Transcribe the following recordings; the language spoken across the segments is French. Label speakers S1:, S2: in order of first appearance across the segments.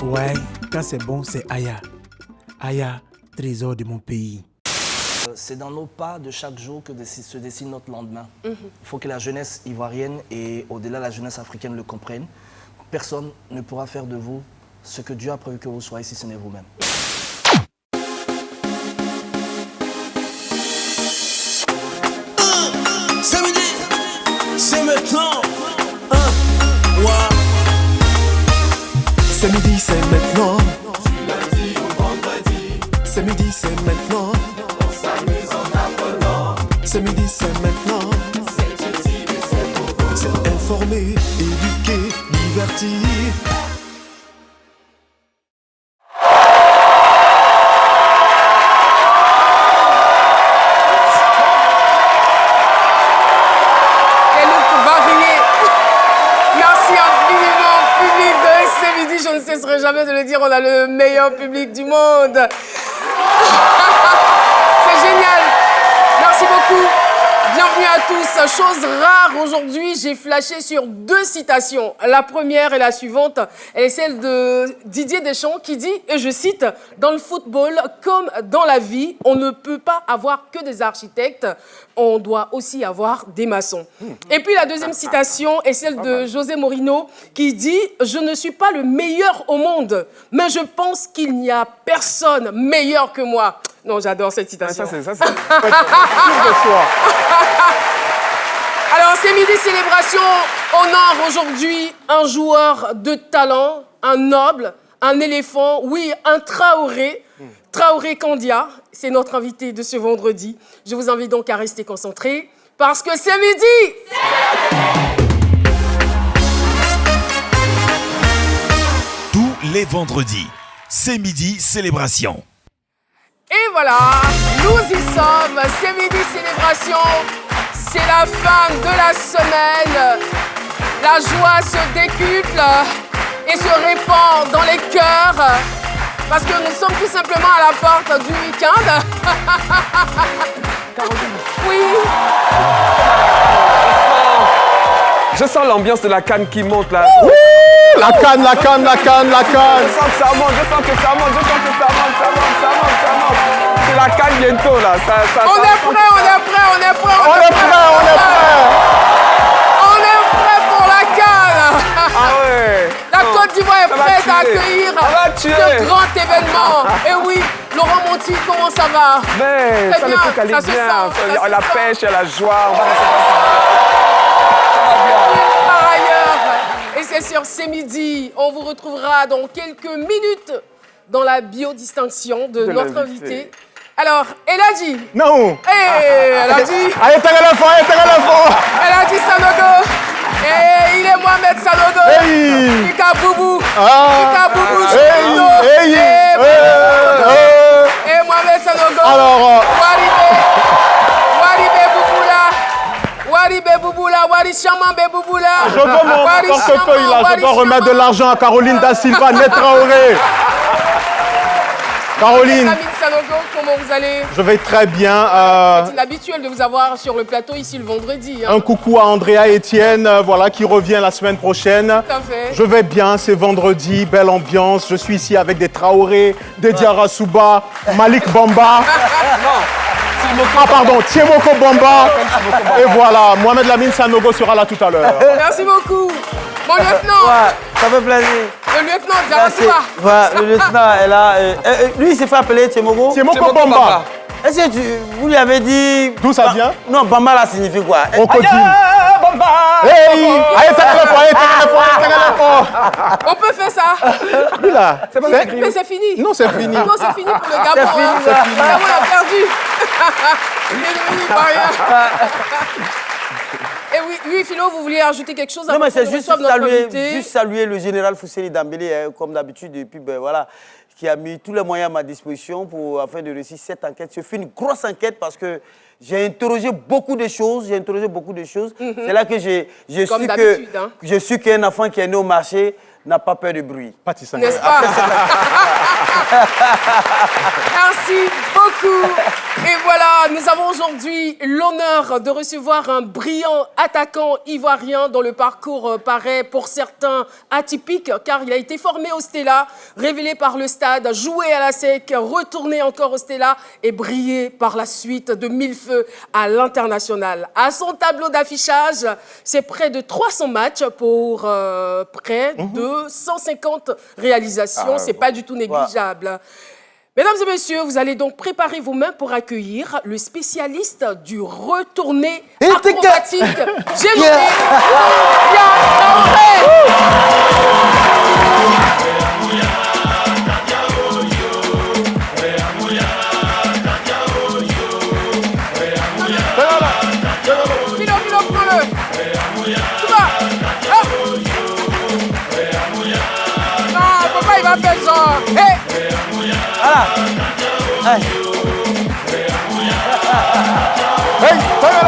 S1: Ouais, quand c'est bon, c'est Aya. Aya, trésor de mon pays.
S2: C'est dans nos pas de chaque jour que se dessine notre lendemain. Il faut que la jeunesse ivoirienne et au-delà la jeunesse africaine le comprennent. Personne ne pourra faire de vous ce que Dieu a prévu que vous soyez si ce n'est vous-même.
S3: C'est midi, c'est maintenant.
S4: C'est midi, c'est maintenant.
S3: Du lundi au vendredi.
S4: C'est midi, c'est maintenant.
S3: On s'amuse en apprenant.
S4: C'est midi, c'est maintenant.
S3: C'est utile et c'est pour vous.
S4: C'est informer, éduquer, divertir.
S5: Je ne cesserai jamais de le dire, on a le meilleur public du monde. C'est génial. Merci beaucoup. Bienvenue à tous. Chose rare aujourd'hui, j'ai flashé sur 2 citations. La première est la suivante. Elle est celle de Didier Deschamps qui dit, et je cite, « Dans le football, comme dans la vie, on ne peut pas avoir que des architectes, on doit aussi avoir des maçons. » Et puis la deuxième citation est celle de José Mourinho qui dit « Je ne suis pas le meilleur au monde, mais je pense qu'il n'y a personne meilleur que moi. » Non, j'adore cette citation.
S6: Ça, c'est de soi.
S5: Alors, c'est midi célébration. Honore aujourd'hui un joueur de talent, un noble, un éléphant, oui, un Traoré. Traoré Kandia, c'est notre invité de ce vendredi. Je vous invite donc à rester concentrés parce que c'est midi.
S7: Tous les vendredis, c'est midi célébration.
S5: Et voilà, nous y sommes, c'est midi célébration, c'est la fin de la semaine, la joie se décuple et se répand dans les cœurs, parce que nous sommes tout simplement à la porte du week-end. Oui.
S6: Je sens l'ambiance de la canne qui monte là.
S8: Ouh, la canne.
S6: Je sens que ça monte, je sens que ça monte. C'est la canne bientôt là.
S5: On est prêt.
S8: On est
S5: prêt pour la canne.
S6: Ah ouais.
S5: La Côte d'Ivoire est prête à accueillir ce grand événement. Et oui, Laurent Monti, comment ça va?
S6: Mais
S5: très
S6: ça
S5: bien,
S6: ne peut qu'aller
S5: ça se
S6: bien.
S5: sent,
S6: La pêche, la joie.
S5: Par ailleurs, et c'est sur C'est midi, on vous retrouvera dans quelques minutes dans la biodistinction de notre invité. Alors, elle a dit.
S8: Non.
S5: Elle a dit.
S8: Allez, t'as l'éléphant.
S5: Elle a dit Sanogo. Et il est Mohamed Sanogo.
S8: Hey.
S5: Ika Boubou.
S8: Ah.
S5: Ika Boubou.
S8: Hey.
S5: Et Mohamed Sanogo.
S8: Alors.
S5: Wari Beboula, Wari Chamambe Beboula.
S8: Je veux mon portefeuille là, je dois remettre de l'argent à Caroline Da Silva, Net Traoré. Caroline.
S5: Lamine Sanogo, comment vous allez?
S8: Je vais très bien.
S5: C'est habituel de vous avoir sur le plateau ici le vendredi.
S8: Un coucou à Andrea Etienne, voilà, qui revient la semaine prochaine.
S5: Tout à fait.
S8: Je vais bien, c'est vendredi, belle ambiance. Je suis ici avec des Traoré, des Diarra Souba, Malik Bamba. Ah pardon, Tiemoko Bamba. Et voilà, Mohamed Lamine Sanogo sera là tout à l'heure.
S5: Merci beaucoup. Mon lieutenant.
S9: Ouais, ça fait plaisir.
S5: Le lieutenant Diarra Souba.
S9: Ouais, le lieutenant est là. Lui, il s'est fait appeler Tiemoko.
S8: Tiemoko Bamba.
S9: Est-ce que vous lui avez dit...
S8: D'où ça vient?
S9: Non, Bamba là signifie quoi?
S8: Crocodile.
S6: Bamba.
S8: Hey, allez, t'as l'éléphant.
S5: On peut faire ça.
S8: Lui là.
S5: Mais c'est fini.
S8: Non, c'est fini.
S5: Non, c'est fini pour le Gabon.
S9: C'est fini,
S5: C'est fini. Ah, on a perdu. Il est devenu par rien. Et oui, Philo, vous vouliez ajouter quelque chose?
S9: Non, mais c'est juste saluer,
S5: saluer
S9: le général Fousseli Dambélé, hein, comme d'habitude, et puis ben, voilà, qui a mis tous les moyens à ma disposition afin de réussir cette enquête. Ce fut une grosse enquête parce que j'ai interrogé beaucoup de choses. C'est là que j'ai su qu'un enfant qui est né au marché n'a pas peur de bruit.
S5: N'est-ce pas? Merci beaucoup. beaucoup. Et voilà, nous avons aujourd'hui l'honneur de recevoir un brillant attaquant ivoirien dont le parcours paraît pour certains atypique car il a été formé au Stella, révélé par le stade, joué à la SEC, retourné encore au Stella et brillé par la suite de mille feux à l'international. À son tableau d'affichage, c'est près de 300 matchs pour près de 150 réalisations. C'est pas du tout négligeable. Mesdames et messieurs, vous allez donc préparer vos mains pour accueillir le spécialiste du retourné acrobatique. J'ai nommé Kondia Traoré. Philo, prends-le. Tout va. Non, papa, il va faire genre. Hey.
S9: Voilà. Hey.
S8: Hey, fais-le.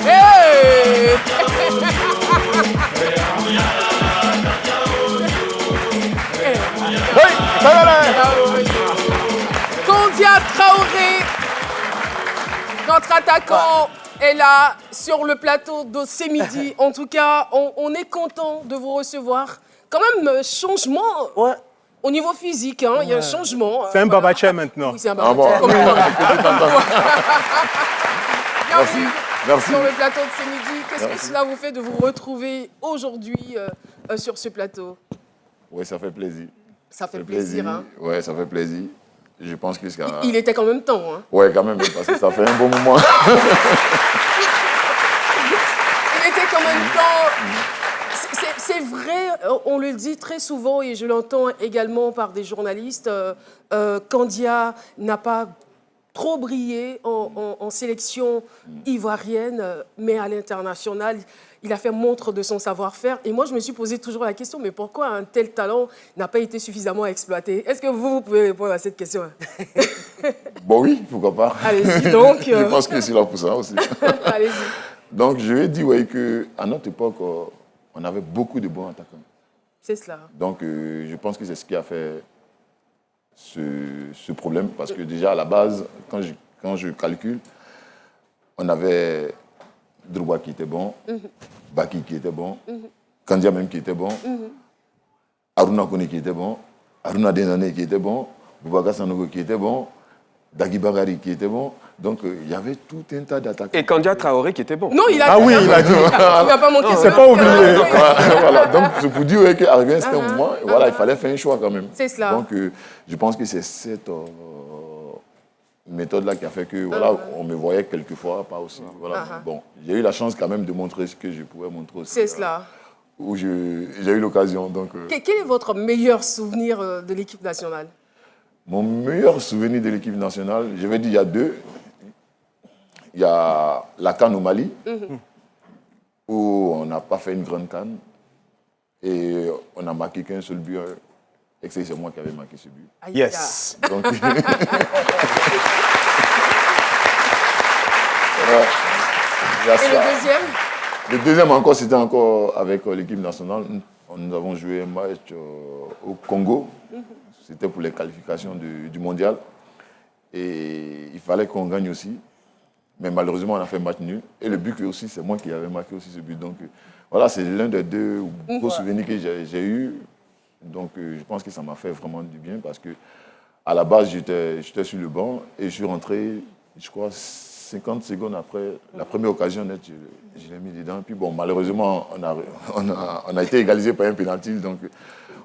S5: Hey. Kondia Traoré, notre attaquant, est là sur le plateau de ce midi. En tout cas, on est content de vous recevoir. Quand même, changement au niveau physique, hein, il y a un changement.
S8: C'est un babaché maintenant.
S5: Oui, c'est un babaché. Bienvenue sur le plateau de ce midi. Qu'est-ce que cela vous fait de vous retrouver aujourd'hui sur ce plateau?
S10: Oui, ça fait plaisir.
S5: Ça fait plaisir, hein?
S10: Oui, ça fait plaisir. Je pense que
S5: il était quand même temps, hein?
S10: Oui, quand même, parce que ça fait un bon moment.
S5: Il était quand même temps. C'est vrai, on le dit très souvent et je l'entends également par des journalistes, Kondia n'a pas trop brillé en sélection ivoirienne, mais à l'international, il a fait montre de son savoir-faire. Et moi, je me suis posé toujours la question, mais pourquoi un tel talent n'a pas été suffisamment exploité? Est-ce que vous pouvez répondre à cette question?
S10: Bon, oui, pourquoi pas.
S5: Allez-y, donc.
S10: Je pense que c'est là pour ça aussi.
S5: Allez-y.
S10: Donc, je vais dire qu'à notre époque, on avait beaucoup de bons attaquants.
S5: C'est cela.
S10: Donc, je pense que c'est ce qui a fait ce problème. Parce que déjà, à la base, quand je calcule, on avait Drogba qui était bon, Baki qui était bon, Kondia même qui était bon, Aruna Kone qui était bon, Aruna Denane qui était bon, Boubacar Sanogo qui était bon, Dagui Bagari qui était bon. Donc, il y avait tout un tas d'attaquants.
S6: Et Kondia Traoré qui était bon.
S5: Non, il a
S8: dit. Il a dit.
S5: Il n'a pas manqué.
S8: C'est pas oublié.
S10: Voilà, donc c'est pour dire qu'arrivé un certain moment, voilà, il fallait faire un choix quand même.
S5: C'est cela.
S10: Donc, je pense que c'est cette méthode-là qui a fait que, voilà, on me voyait quelquefois, pas aussi. Voilà. Bon, j'ai eu la chance quand même de montrer ce que je pouvais montrer aussi.
S5: C'est cela.
S10: Où j'ai eu l'occasion. Donc,
S5: Quel est votre meilleur souvenir de l'équipe nationale?
S10: Mon meilleur souvenir de l'équipe nationale, je vais dire, il y a deux. Il y a la CAN au Mali, où on n'a pas fait une grande CAN. Et on a marqué qu'un seul but. Et c'est moi qui avais marqué ce but.
S8: Yes.
S10: Donc,
S5: Et le deuxième?
S10: Le deuxième encore, c'était encore avec l'équipe nationale. Nous avons joué un match au Congo. C'était pour les qualifications du mondial. Et il fallait qu'on gagne aussi. Mais malheureusement, on a fait match nul. Et le but aussi, c'est moi qui avais marqué aussi ce but. Donc voilà, c'est l'un des deux gros souvenirs que j'ai eu. Donc je pense que ça m'a fait vraiment du bien parce que à la base, j'étais sur le banc et je suis rentré, je crois, 50 secondes après la première occasion nette, je l'ai mis dedans. Puis bon, malheureusement, on a été égalisé par un pénalty. Donc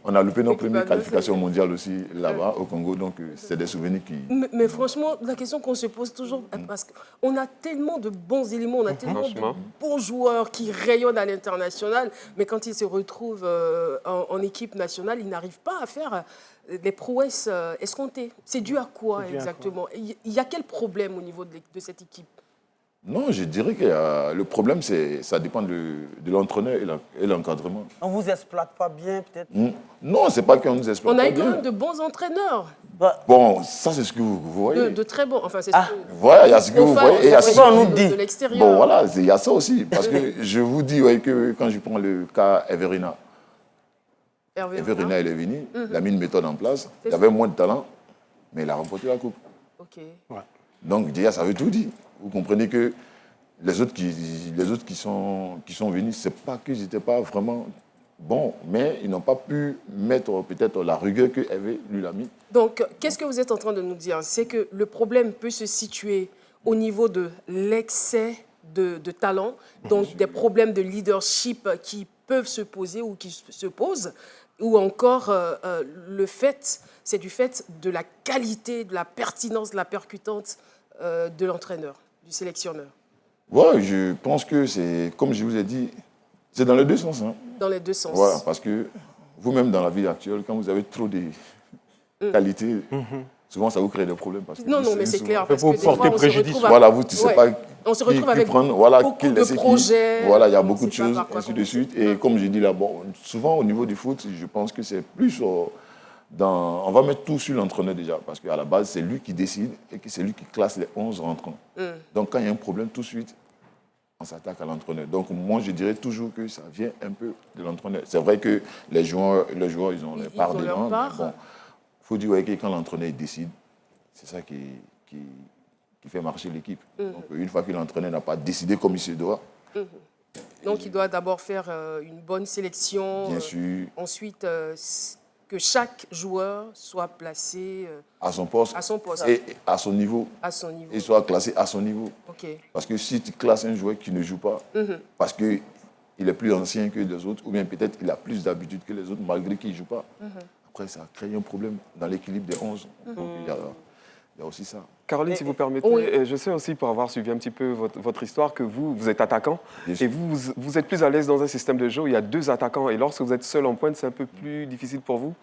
S10: on a loupé nos premières qualifications mondiales aussi là-bas au Congo. Donc c'est des souvenirs qui...
S5: Mais franchement, la question qu'on se pose toujours, parce qu'on a tellement de bons éléments, on a tellement de bons joueurs qui rayonnent à l'international, mais quand ils se retrouvent en équipe nationale, ils n'arrivent pas à faire les prouesses escomptées. C'est dû à quoi exactement? Il y a quel problème au niveau de cette équipe?
S10: Non, je dirais que le problème, ça dépend de l'entraîneur et l'encadrement.
S9: On ne vous exploite pas bien, peut-être?
S10: Non, c'est pas qu'on nous exploite
S5: pas bien. On a
S10: eu
S5: quand même de bons entraîneurs.
S10: Bon, ça, c'est ce que vous voyez.
S5: De très bons. Enfin, c'est ce que...
S10: Voilà, il y a ce que vous voyez. Et il y a ce
S9: qu'on nous dit.
S5: De l'extérieur.
S10: Bon, voilà, il y a ça aussi. Parce que je vous dis que quand je prends le cas Everina,
S5: Hervé
S10: Hervé
S5: Renard.
S10: Renard, il est venu, il a mis une méthode en place. Il avait moins de talent, mais il a remporté la coupe.
S5: Ok.
S10: Donc déjà, ça veut tout dire. Vous comprenez que les autres qui sont venus, c'est pas qu'ils n'étaient pas vraiment bons, mais ils n'ont pas pu mettre peut-être la rigueur que Hervé lui a mis.
S5: Donc, qu'est-ce que vous êtes en train de nous dire? C'est que le problème peut se situer au niveau de l'excès de talent, donc des problèmes de leadership qui peuvent se poser ou qui se posent, ou encore c'est du fait de la qualité, de la pertinence, de la percutante de l'entraîneur, du sélectionneur.
S10: Ouais, je pense que c'est, comme je vous ai dit, c'est dans les deux sens. Hein.
S5: Dans les deux sens.
S10: Voilà, parce que vous-même dans la vie actuelle, quand vous avez trop de qualités, souvent ça vous crée des problèmes. Parce que
S5: non, mais c'est clair.
S8: Parce que des fois, on se retrouve
S10: voilà, vous ne sais pas
S5: on se retrouve avec
S10: beaucoup
S5: de projets.
S10: Voilà, il y a beaucoup de choses, ainsi de suite. Et comme je dis là, bon, souvent au niveau du foot, je pense que c'est plus on va mettre tout sur l'entraîneur déjà, parce qu'à la base, c'est lui qui décide et que c'est lui qui classe les 11 rentrants. Donc quand il y a un problème, tout de suite, on s'attaque à l'entraîneur. Donc moi, je dirais toujours que ça vient un peu de l'entraîneur. C'est vrai que les joueurs ils ont leur part dedans. Bon, il faut dire que quand l'entraîneur décide, c'est ça qui fait marcher l'équipe. Donc une fois que l'entraîneur n'a pas décidé comme il se doit.
S5: Donc il doit d'abord faire une bonne sélection.
S10: Bien sûr.
S5: Ensuite, que chaque joueur soit placé
S10: à son poste et à son niveau. Et soit classé à son niveau.
S5: Okay.
S10: Parce que si tu classes un joueur qui ne joue pas, parce qu'il est plus ancien que les autres, ou bien peut-être il a plus d'habitude que les autres, malgré qu'il ne joue pas, après ça crée un problème dans l'équilibre des 11. Donc il y a aussi ça.
S6: Caroline, si vous permettez, je sais aussi, pour avoir suivi un petit peu votre histoire, que vous êtes attaquant. Et vous êtes plus à l'aise dans un système de jeu où il y a deux attaquants. Et lorsque vous êtes seul en pointe, c'est un peu plus difficile pour vous?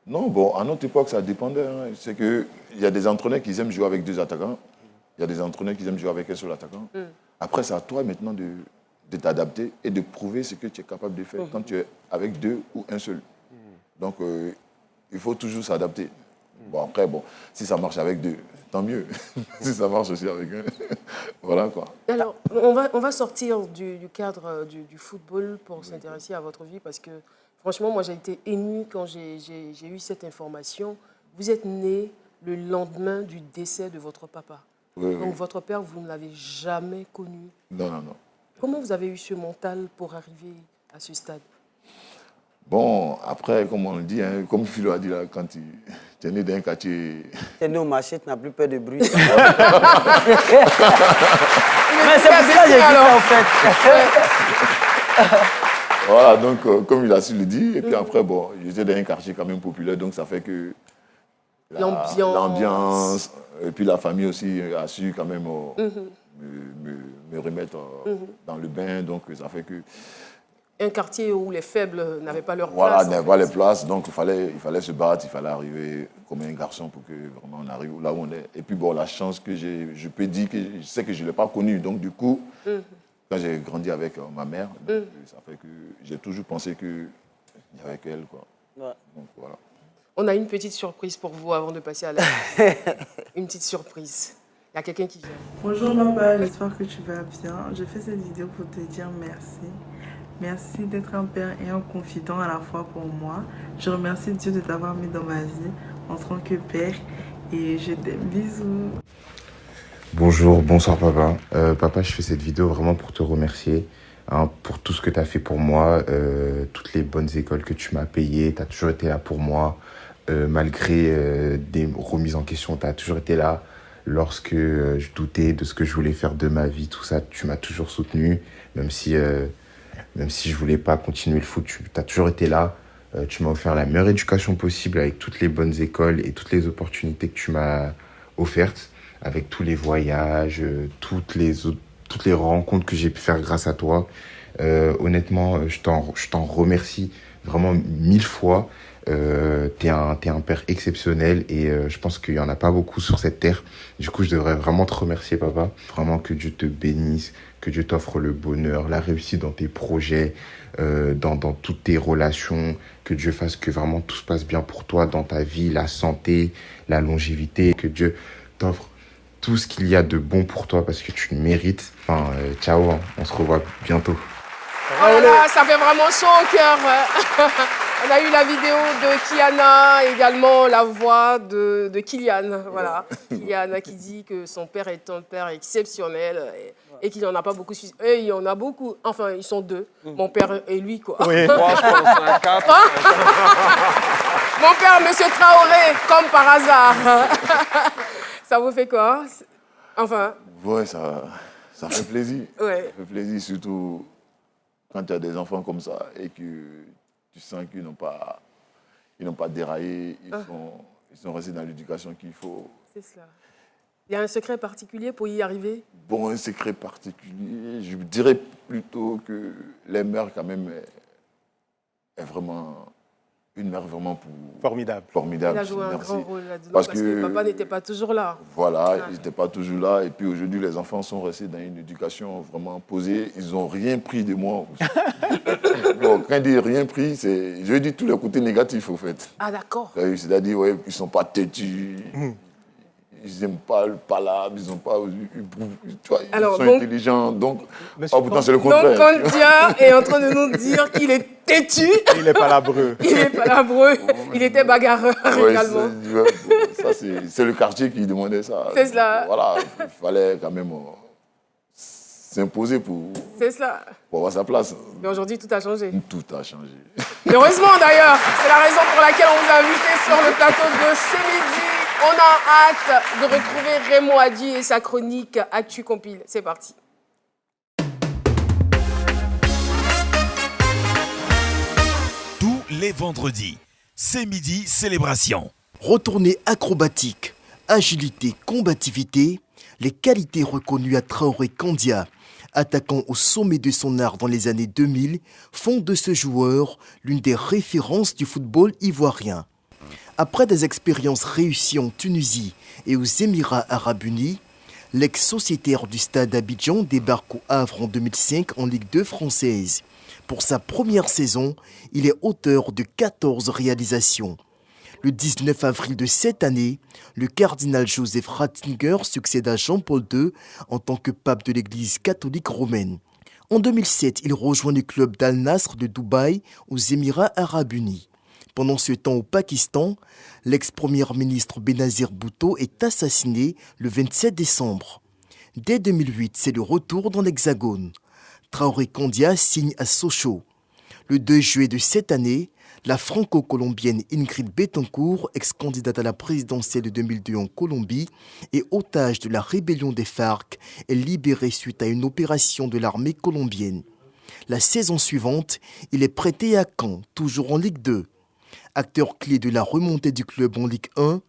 S10: Non, bon, à notre époque, ça dépendait. Hein. C'est qu'il y a des entraîneurs qui aiment jouer avec deux attaquants. Il y a des entraîneurs qui aiment jouer avec un seul attaquant. Après, c'est à toi maintenant de t'adapter et de prouver ce que tu es capable de faire quand tu es avec deux ou un seul. Donc, il faut toujours s'adapter. Bon, après, si ça marche avec deux, tant mieux. Si ça marche aussi avec un, voilà quoi.
S5: Alors, on va sortir du cadre du football pour s'intéresser à votre vie parce que, franchement, moi, j'ai été émue quand j'ai eu cette information. Vous êtes né le lendemain du décès de votre papa. Donc, votre père, vous ne l'avez jamais connu.
S10: Non.
S5: Comment vous avez eu ce mental pour arriver à ce stade?
S10: Bon, après, comme on le dit, hein, comme Philo a dit là, quand tu es né d'un quartier...
S9: Tu es né au marché, tu n'as plus peur de bruit. Mais c'est pour ça que j'ai dit ça, en fait.
S10: Voilà, donc, comme il a su le dire, et puis après, j'étais dans un quartier quand même populaire, donc ça fait que... L'ambiance, et puis la famille aussi a su quand même me remettre dans le bain, donc ça fait que...
S5: Un quartier où les faibles n'avaient pas leur place.
S10: Voilà, n'avaient pas les places, donc il fallait se battre, il fallait arriver comme un garçon pour que vraiment on arrive là où on est. Et puis la chance que je peux dire que je sais que je ne l'ai pas connue, donc du coup, quand j'ai grandi avec ma mère, donc, ça fait que j'ai toujours pensé qu'il y avait qu'elle, quoi.
S9: Ouais.
S10: Donc voilà.
S5: On a une petite surprise pour vous avant de passer à la... Une petite surprise. Il y a quelqu'un qui vient.
S11: Bonjour papa, j'espère que tu vas bien. Je fais cette vidéo pour te dire merci. Merci d'être un père et un confident à la fois pour moi. Je remercie Dieu de t'avoir mis dans ma vie en tant que père et je t'aime. Bisous.
S12: Bonjour, bonsoir papa. Papa, je fais cette vidéo vraiment pour te remercier pour tout ce que tu as fait pour moi, toutes les bonnes écoles que tu m'as payées. Tu as toujours été là pour moi. Malgré des remises en question, tu as toujours été là. Lorsque je doutais de ce que je voulais faire de ma vie, tout ça, tu m'as toujours soutenu. Même si je voulais pas continuer le foot, tu as toujours été là. Tu m'as offert la meilleure éducation possible avec toutes les bonnes écoles et toutes les opportunités que tu m'as offertes, avec tous les voyages, toutes les rencontres que j'ai pu faire grâce à toi. Honnêtement, je t'en remercie vraiment 1000 fois. T'es un père exceptionnel et je pense qu'il n'y en a pas beaucoup sur cette terre. Du coup, je devrais vraiment te remercier, papa. Vraiment que Dieu te bénisse, que Dieu t'offre le bonheur, la réussite dans tes projets, dans toutes tes relations. Que Dieu fasse que vraiment tout se passe bien pour toi dans ta vie, la santé, la longévité. Que Dieu t'offre tout ce qu'il y a de bon pour toi parce que tu le mérites. Enfin, ciao, on se revoit bientôt.
S5: Oh là là, ça fait vraiment chaud au cœur. On a eu la vidéo de Kiana, également la voix de Kylian. Voilà. Kylian qui dit que son père est un père exceptionnel et qu'il n'en a pas beaucoup. Et il y en a beaucoup. Enfin, ils sont deux. Mon père et lui, quoi.
S8: Oui.
S5: Mon père, Monsieur Traoré, comme par hasard. Ça vous fait quoi? Enfin.
S10: Ouais, ça fait plaisir.
S5: Ouais.
S10: Ça fait plaisir, surtout quand tu as des enfants comme ça et que tu sens qu'ils n'ont pas déraillé, ils sont restés dans l'éducation qu'il faut.
S5: C'est cela. Il y a un secret particulier pour y arriver?
S10: Bon, un secret particulier, je dirais plutôt que les mères, quand même, est vraiment une mère vraiment
S8: formidable.
S5: Il a joué un grand rôle là-dedans parce que papa n'était pas toujours là.
S10: Voilà, il n'était pas toujours là. Et puis aujourd'hui, les enfants sont restés dans une éducation vraiment posée. Ils n'ont rien pris de moi. Bon, quand je dis rien pris, je dis tous les côtés négatifs, au fait.
S5: Ah, d'accord.
S10: C'est-à-dire, ouais, ils ne sont pas têtus. Ils n'aiment pas le palabre, ils n'ont pas. Tu vois, ils sont intelligents. Donc, pourtant, c'est le contraire.
S5: Donc, Kandia est en train de nous dire qu'il est têtu.
S8: Il est palabreux.
S5: Il est palabreux. Il était bagarreur également.
S10: Ça, c'est le quartier qui demandait ça.
S5: C'est cela.
S10: Voilà, il fallait quand même s'imposer pour avoir sa place.
S5: Mais aujourd'hui, tout a changé.
S10: Tout a changé.
S5: Et heureusement d'ailleurs, c'est la raison pour laquelle on vous a invité sur le plateau de ce midi. On a hâte de retrouver Raymond Adi et sa chronique Actu Compile. C'est parti.
S7: Tous les vendredis, c'est midi célébration.
S13: Retournée acrobatique, agilité, combativité, les qualités reconnues à Traoré Kandia, attaquant au sommet de son art dans les années 2000, font de ce joueur l'une des références du football ivoirien. Après des expériences réussies en Tunisie et aux Émirats arabes unis, l'ex-sociétaire du Stade d'Abidjan débarque au Havre en 2005 en Ligue 2 française. Pour sa première saison, il est auteur de 14 réalisations. Le 19 avril de cette année, le cardinal Joseph Ratzinger succède à Jean-Paul II en tant que pape de l'Église catholique romaine. En 2007, il rejoint le club d'Al-Nasr de Dubaï aux Émirats arabes unis. Pendant ce temps au Pakistan, l'ex-premier ministre Benazir Bhutto est assassiné le 27 décembre. Dès 2008, c'est le retour dans l'Hexagone. Traoré Kandia signe à Sochaux. Le 2 juillet de cette année, la franco-colombienne Ingrid Betancourt, ex-candidate à la présidentielle de 2002 en Colombie et otage de la rébellion des FARC, est libérée suite à une opération de l'armée colombienne. La saison suivante, il est prêté à Caen, toujours en Ligue 2. Acteur clé de la remontée du club en Ligue 1,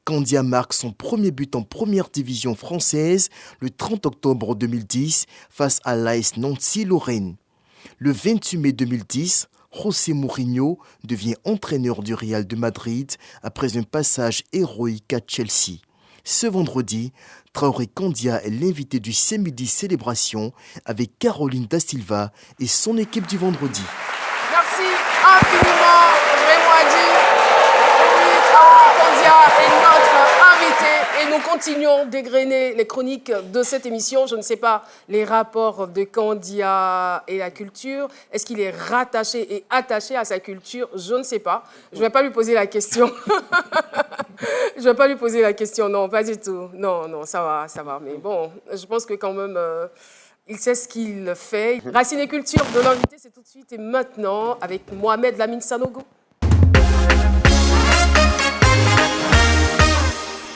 S13: Kandia marque son premier but en première division française le 30 octobre 2010 face à l'AS Nancy-Lorraine. Le 28 mai 2010, José Mourinho devient entraîneur du Real de Madrid après un passage héroïque à Chelsea. Ce vendredi, Traoré Kandia est l'invité du C'est-Midi Célébration avec Caroline Da Silva et son équipe du vendredi.
S5: Merci infiniment, Raymond Adi. Oui, Traoré Kandia est notre invité et nous continuons d'égrener les chroniques de cette émission. Je ne sais pas les rapports de Kandia et la culture. Est-ce qu'il est rattaché et attaché à sa culture? Je ne sais pas. Je ne vais pas lui poser la question. Je ne vais pas lui poser la question. Non, pas du tout. Non, ça va. Mais bon, je pense que quand même... il sait ce qu'il fait. Racine et culture de l'invité, c'est tout de suite et maintenant avec Mohamed Lamine Sanogo.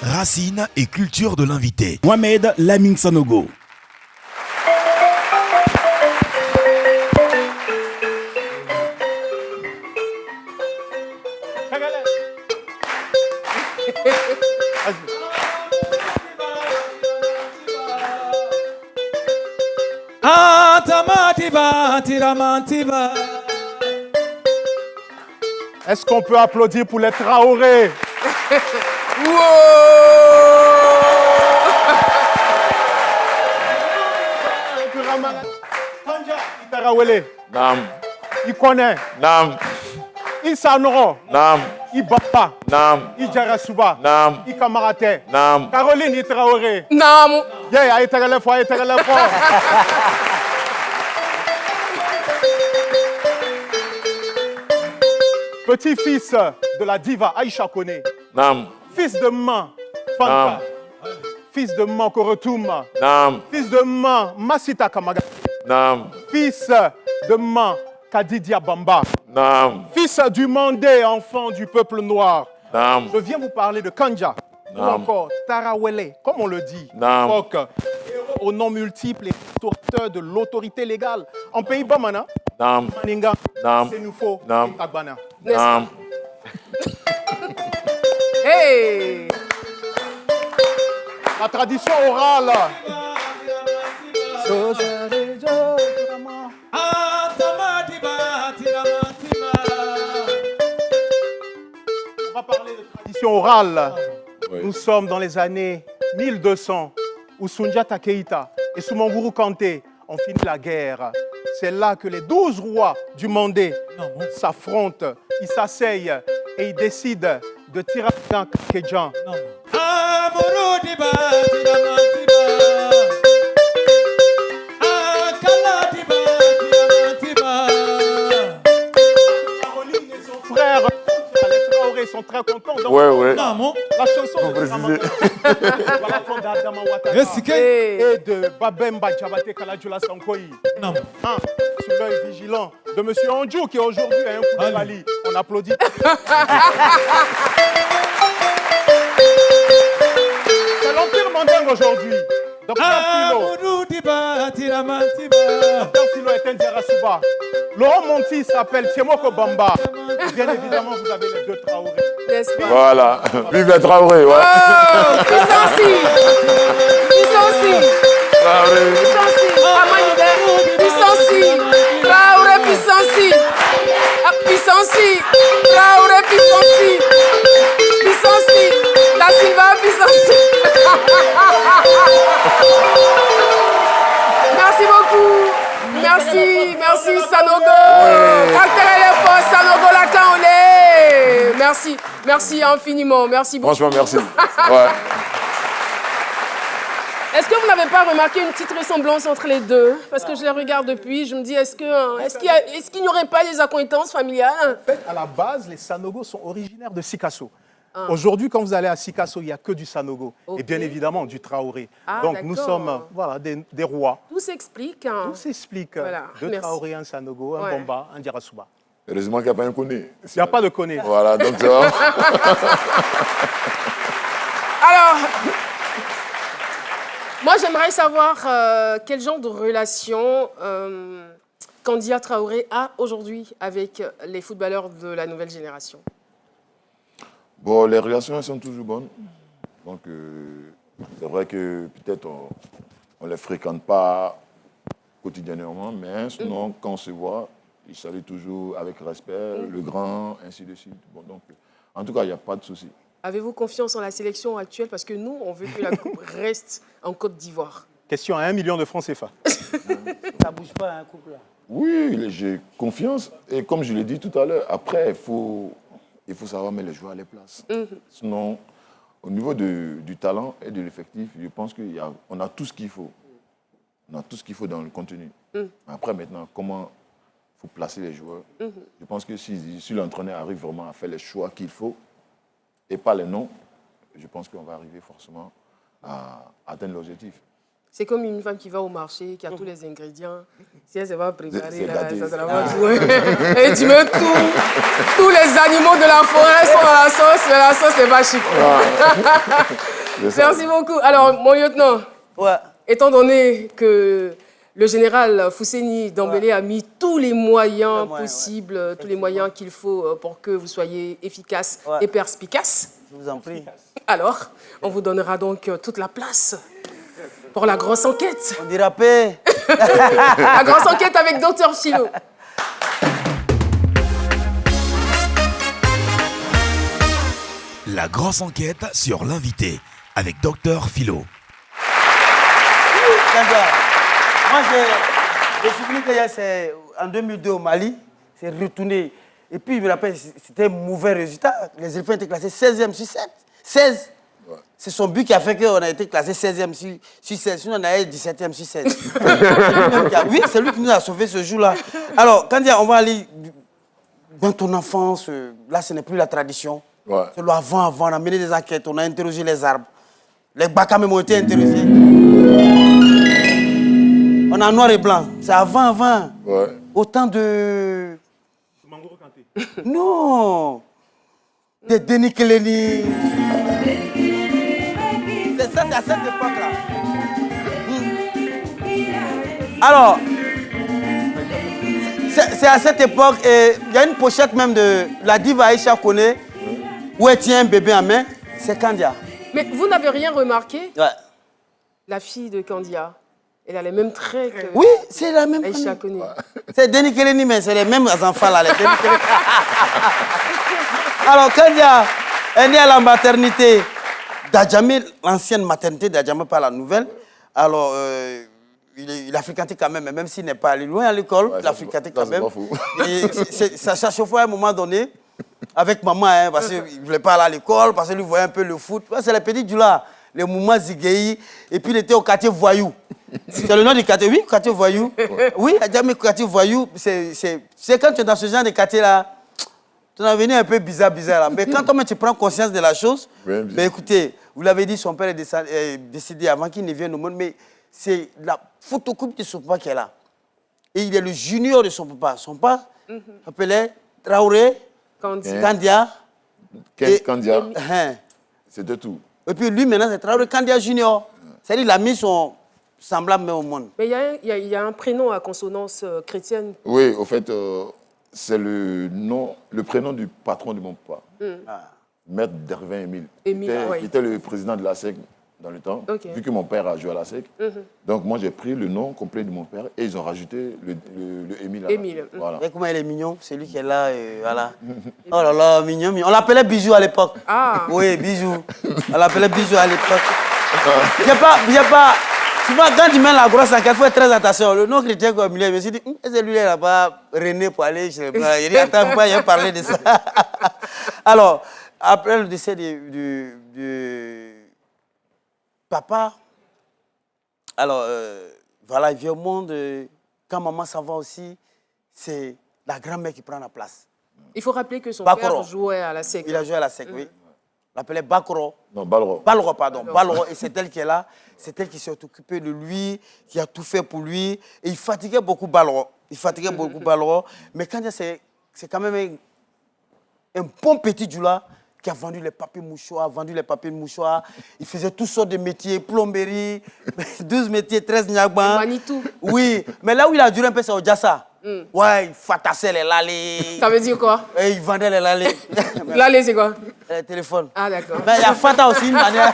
S7: Racine et culture de l'invité.
S14: Mohamed Lamine Sanogo.
S8: Est-ce qu'on peut applaudir pour les Traoré?
S10: Nam.
S8: Il connaît.
S10: Nam.
S8: Il Sanoro.
S10: Nam.
S8: Il Bapa.
S10: Nam.
S8: Il Jarasuba.
S10: Nam.
S8: Il Kamarate.
S10: Nam.
S8: Caroline, il Traoré.
S5: Nam.
S8: Yeah, il Traoré. Petit-fils de la diva Aïcha Kone.
S10: Nam.
S8: Fils de Man, Fanta. Fils de Man Korotoum.
S10: Nam.
S8: Fils de Man, Masita Kamaga.
S10: Nam.
S8: Fils de Man, Kadidia Bamba.
S10: Nam.
S8: Fils du Mandé, enfant du peuple noir.
S10: Nam.
S8: Je viens vous parler de Kandja. Ou
S10: Nam.
S8: encore Tarawele, comme on le dit.
S10: Nam.
S8: Héros au nom multiple et restaurateur de l'autorité légale. En pays Bamana,
S10: Nam.
S8: Maninga,
S10: Nam.
S8: Sénoufo,
S10: Nam.
S8: Agbana.
S10: Nam.
S5: Hey!
S8: La tradition orale. On va parler de tradition orale.
S10: Oui.
S8: Nous sommes dans les années 1200 où Sundiata Keïta et Soumanguru Kanté ont fini la guerre. C'est là que les 12 rois du Mandé s'affrontent, ils s'asseyent et ils décident de tirer un Kedjan. Frères, les Traoré sont très contents. Donc,
S10: Ouais.
S8: la chanson de Adama Ouattara et de Babemba Djabate Kaladjoula Sankoyi. Sous l'œil vigilant de M. Andjou qui aujourd'hui a un coup de Mali. On applaudit. C'est l'Empire mandingue aujourd'hui. Docteur Philo est un Diarasuba. Laurent Monti s'appelle Tiemoko Bamba. Et bien évidemment, vous avez les deux Traoré.
S10: Voilà. Vive les Traoré, ouais.
S5: Oh, Pissanci!
S10: Traoré.
S5: Pissanci! Traoré Pissanci! Pissanci! Traoré Pissanci! Pissanci! Da Silva Pissanci! Merci beaucoup! Merci Sanogo! Caractère et force, Sanogo la Kaolé! Merci infiniment, merci beaucoup.
S10: Franchement, merci. Ouais.
S5: Est-ce que vous n'avez pas remarqué une petite ressemblance entre les deux? Parce que je les regarde depuis, je me dis, est-ce qu'il n'y aurait pas des accointances familiales?
S8: En fait, à la base, les Sanogos sont originaires de Sikasso. Aujourd'hui, quand vous allez à Sikasso, il n'y a que du Sanogo. Et bien évidemment, du Traoré. Donc, nous sommes des rois.
S5: Tout s'explique.
S8: Tout s'explique.
S5: Voilà.
S8: Deux Traoré, un Sanogo, un Bomba, un Diarasuba.
S10: Heureusement qu'il n'y a pas un Koné.
S8: Il n'y a pas de Koné.
S10: Voilà, donc ça va.
S5: Alors, moi, j'aimerais savoir quel genre de relation Kandia Traoré a aujourd'hui avec les footballeurs de la nouvelle génération.
S10: Bon, les relations elles sont toujours bonnes. Donc, c'est vrai que peut-être on ne les fréquente pas quotidiennement, mais sinon, quand on se voit, ils saluent toujours avec respect, le grand, ainsi de suite. Bon, donc, en tout cas, il n'y a pas de souci.
S5: Avez-vous confiance en la sélection actuelle? Parce que nous, on veut que la Coupe reste en Côte d'Ivoire.
S8: Question à 1 million de francs CFA.
S9: Ça ne bouge pas, un couple là.
S10: Oui, j'ai confiance. Et comme je l'ai dit tout à l'heure, après, il faut savoir mettre les joueurs à les places. Sinon, au niveau du talent et de l'effectif, je pense qu'on a tout ce qu'il faut. On a tout ce qu'il faut dans le contenu. Après, maintenant, comment il faut placer les joueurs? Je pense que si l'entraîneur arrive vraiment à faire les choix qu'il faut, et pas les noms, je pense qu'on va arriver forcément à atteindre l'objectif.
S5: C'est comme une femme qui va au marché, qui a tous les ingrédients. Si elle se va préparer, là,
S10: gâté.
S5: ça va jouer. Et tu mets tous les animaux de la forêt sont dans la sauce, mais la sauce n'est pas chic. Merci beaucoup. Alors, mon lieutenant, étant donné que le général Fousseni Dembélé a mis tous les moyens possibles, tous les moyens qu'il faut pour que vous soyez efficace et perspicace.
S9: Je vous en prie.
S5: Alors, on vous donnera donc toute la place pour la grosse enquête.
S9: On dira paix.
S5: La grosse enquête avec Dr Philo.
S7: La grosse enquête sur l'invité avec Dr Philo.
S9: Moi, j'ai souvenir qu'il y a en 2002 au Mali, c'est retourné. Et puis, je me rappelle, c'était un mauvais résultat. Les éléphants étaient classés 16e sur 7. 16. Ouais. C'est son but qui a fait qu'on a été classé 16e sur 16. Sinon, on a été 17e sur 16. Oui, c'est lui qui nous a sauvé ce jour-là. Alors, Kandia, on va aller dans ton enfance, là, ce n'est plus la tradition.
S10: Ouais.
S9: C'est avant, on a mené des enquêtes, on a interrogé les arbres. Les Baka même ont été interrogés. On a noir et blanc. C'est avant.
S10: Ouais.
S9: Autant de... Non. Des Denis Keleni. C'est ça, c'est à cette époque-là. Alors, c'est à cette époque, et il y a une pochette même de la diva Aïcha Kone, où elle tient un bébé en main, c'est Kandia.
S5: Mais vous n'avez rien remarqué?
S9: Ouais.
S5: La fille de Kandia, elle a les mêmes traits que...
S9: Oui, c'est la même.
S5: Aïcha Kone.
S9: C'est Denis Keleni, mais c'est les mêmes enfants là, les Denis Keleni. Alors, Kandia est née à la maternité d'Adjamé, l'ancienne maternité d'Adjamé, pas la nouvelle. Alors, il a fréquenté quand même s'il n'est pas allé loin à l'école, il a fréquenté quand même. Ça chauffait à un moment donné, avec maman, hein, parce qu'il ne voulait pas aller à l'école, parce qu'il voyait un peu le foot. C'est les petits du là, les mouvements Zigueï, et puis il était au quartier Voyou. C'est le nom du quartier, oui, quartier Voyou. Oui, Adjamé, quartier Voyou, c'est quand tu es dans ce genre de quartier-là, tu es venu un peu bizarre là. Mais quand tu prends conscience de la chose, mais écoutez, vous l'avez dit, son père est décédé avant qu'il ne vienne au monde, mais c'est la photocopie de son papa qui est là. Et il est le junior de son papa. Son papa s'appelait Traoré, Kandia.
S10: Kandia. C'était tout.
S9: Et puis lui, maintenant, c'est Traoré Kandia Junior. C'est-à-dire qu'il a mis son semblable même au monde.
S5: Mais il y a un prénom à consonance chrétienne.
S10: Oui, au fait, c'est le prénom du patron de mon papa. Maître Dervin Émile. Il était le président de la SEC dans le temps, vu que mon père a joué à la SEC. Donc moi, j'ai pris le nom complet de mon père et ils ont rajouté le Émile. Voilà.
S9: Et comment il est mignon, c'est lui qui est là, voilà. Oh là là, mignon. On l'appelait Bijou à l'époque. Ah. Oui, Bijou. On l'appelait Bijou à l'époque. J'ai pas... Souvent, quand tu mets la grosse enquête, il faut être très attention. Le nom chrétien comme il est, je me suis dit, est-ce que lui, il n'a pas René pour aller chez le père? Il dit, attends, il ne faut pas y parler de ça. Alors, après le décès du papa, alors, voilà, il vient au monde. Quand maman s'en va aussi, c'est la grand-mère qui prend la place.
S5: Il faut rappeler que son père jouait à la SEC.
S9: Il a joué à la SEC, oui. On l'appelait Bakoro.
S10: Non, Balro.
S9: Balro, pardon. Balro, et c'est elle qui est là. C'est elle qui s'est occupée de lui, qui a tout fait pour lui. Et il fatiguait beaucoup Balro. Mais quand c'est quand même un bon petit Djoula qui a vendu les papiers mouchoirs, Il faisait toutes sortes de métiers, plomberie, 12 métiers, 13 nyagban.
S5: Manitou.
S9: Oui, mais là où il a duré un peu, c'est au Djassa. Ouais, il fatassait les lalés.
S5: Ça veut dire quoi?
S9: Et il vendait les lalés.
S5: Lalés, c'est quoi?
S9: Les téléphones.
S5: Ah, d'accord.
S9: Mais il y a Fata aussi, une manière.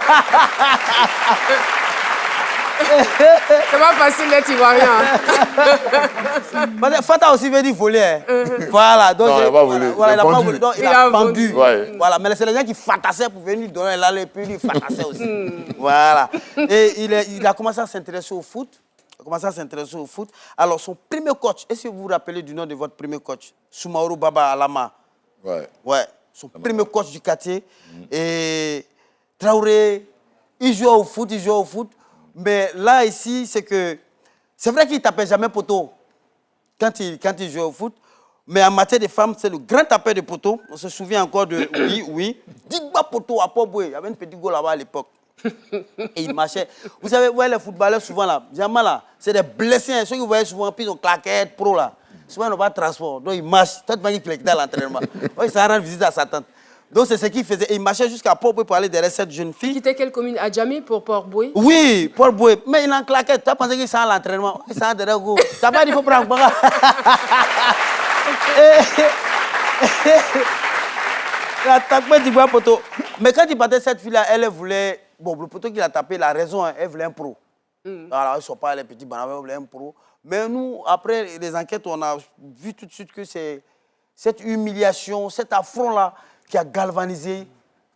S5: C'est pas facile d'être ivoirien.
S9: Fata aussi veut dire voler. Voilà. Donc,
S10: non, il n'a pas volé.
S9: Voilà, il n'a pas volé. Donc, il a vendu.
S10: Ouais.
S9: Voilà. Mais c'est les gens qui fatassaient pour venir donner l'aller, puis lui fatassaient aussi. Voilà. Et il a commencé à s'intéresser au foot. Alors, son premier coach, est-ce que vous vous rappelez du nom de votre premier coach? Soumaoro Baba Alama. Ouais. Son premier coach du quartier. Et Traoré, il jouait au foot. Mais là, ici, c'est que... C'est vrai qu'il ne tapait jamais poteau quand il jouait au foot. Mais en matière de femmes, c'est le grand tapeur de poteau. On se souvient encore de... Oui. 10 bas poteau à Port-Boué. Il y avait un petit goal là-bas à l'époque. Et il marchait. Vous savez, vous voyez les footballeurs souvent là, jamais là, c'est des blessés. Ceux que vous voyez souvent, puis ils ont claquettes pro là. Souvent, ils n'ont pas de transport. Donc, ils marchent. Toi, tu vas qu'il dans l'entraînement. Il s'en rend visite à sa tante. Donc, c'est ce qu'il faisait. Et il marchait jusqu'à Port-Boué pour aller derrière cette jeune fille.
S5: Il quittait quelle commune? Adjamé pour Port-Boué?
S9: Oui, Port-Boué. Mais il est en claquette. Tu as pensé qu'il s'en à l'entraînement? Il s'en derrière vous. Ça va, il faut prendre. Mais quand il partait cette fille-là, elle voulait... Bon, le poteau qu'il a tapé, il a raison, hein, elle voulait un pro. Alors, ils ne sont pas les petits bananes, elle voulait un pro. Mais nous, après les enquêtes, on a vu tout de suite que c'est cette humiliation, cet affront-là qui a galvanisé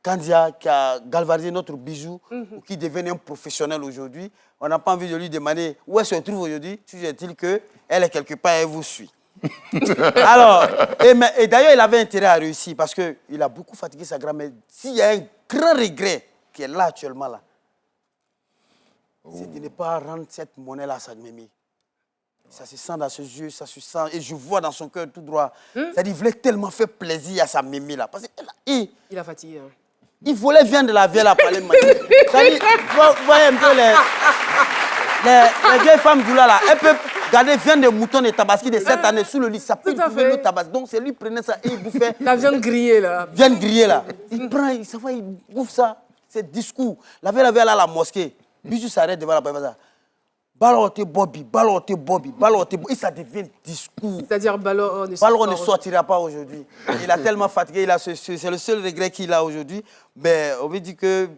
S9: Kandia, qui a galvanisé notre Bijou, qui devient un professionnel aujourd'hui. On n'a pas envie de lui demander où elle se trouve aujourd'hui. Toujours-est-il qu'elle est quelque part et elle vous suit. Alors, et d'ailleurs, il avait intérêt à réussir parce qu'il a beaucoup fatigué sa grand-mère. S'il y a un grand regret qui est là actuellement, là, c'est de ne pas rendre cette monnaie-là à sa mémie. Ça se sent dans ses yeux, ça se sent, et je vois dans son cœur tout droit. C'est-à-dire, il voulait tellement faire plaisir à sa mémé là. Parce qu'il
S5: il a fatigué. Hein.
S9: Il volait viande de la vieille à parler. C'est-à-dire, vous voyez un peu les vieilles femmes du là, elles peuvent garder viande de mouton et tabaski de 7 années sous le lit. Ça peut trouver le tabaski. Donc, c'est lui qui prenait ça et il bouffait.
S5: La viande grillée là.
S9: Viande grillée là. Il prend, il bouffe ça. C'est discours. La veille à la mosquée. Bijou s'arrête devant la Bible. Balote Bobby, balote Bobby, balote Bobby. Et ça devient discours.
S5: C'est-à-dire Ballon
S9: ne sortira pas aujourd'hui. Il a tellement fatigué, c'est le seul regret qu'il a aujourd'hui. Mais on veut dire que